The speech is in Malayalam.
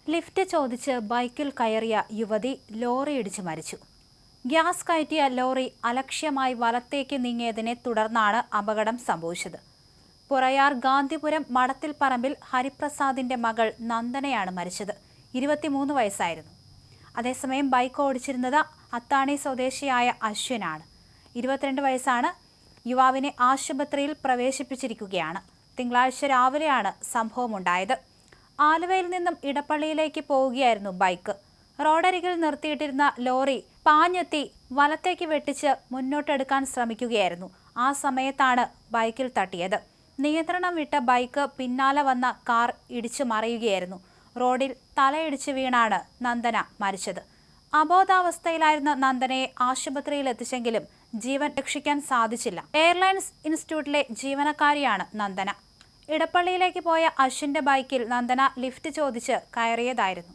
ലിഫ്റ്റ് ചോദിച്ച് ബൈക്കിൽ കയറിയ യുവതി ലോറിയിടിച്ച് മരിച്ചു. ഗ്യാസ് കയറ്റിയ ലോറി അലക്ഷ്യമായി വലത്തേക്ക് നീങ്ങിയതിനെ തുടർന്നാണ് അപകടം സംഭവിച്ചത്. പുറയാർ ഗാന്ധിപുരം മടത്തിൽപ്പറമ്പിൽ ഹരിപ്രസാദിന്റെ മകൾ നന്ദനയാണ് മരിച്ചത്. 23 വയസ്സായിരുന്നു. അതേസമയം ബൈക്ക് ഓടിച്ചിരുന്നത് അത്താണി സ്വദേശിയായ അശ്വിനാണ്. 22 വയസ്സാണ്. യുവാവിനെ ആശുപത്രിയിൽ പ്രവേശിപ്പിച്ചിരിക്കുകയാണ്. തിങ്കളാഴ്ച രാവിലെയാണ് സംഭവമുണ്ടായത്. ആലുവയിൽ നിന്നും ഇടപ്പള്ളിയിലേക്ക് പോവുകയായിരുന്നു ബൈക്ക്. റോഡരികിൽ നിർത്തിയിട്ടിരുന്ന ലോറി പാഞ്ഞെത്തി വലത്തേക്ക് വെട്ടിച്ച് മുന്നോട്ടെടുക്കാൻ ശ്രമിക്കുകയായിരുന്നു. ആ സമയത്താണ് ബൈക്കിൽ തട്ടിയത്. നിയന്ത്രണം വിട്ട ബൈക്ക് പിന്നാലെ വന്ന കാർ ഇടിച്ചു മറിയുകയായിരുന്നു. റോഡിൽ തലയിടിച്ച് വീണാണ് നന്ദന മരിച്ചത്. അബോധാവസ്ഥയിലായിരുന്ന നന്ദനയെ ആശുപത്രിയിൽ എത്തിച്ചെങ്കിലും ജീവൻ രക്ഷിക്കാൻ സാധിച്ചില്ല. എയർലൈൻസ് ഇൻസ്റ്റിറ്റ്യൂട്ടിലെ ജീവനക്കാരിയാണ് നന്ദന. ഇടപ്പള്ളിയിലേക്ക് പോയ അശ്വിന്റെ ബൈക്കിൽ നന്ദന ലിഫ്റ്റ് ചോദിച്ച് കയറിയതായിരുന്നു.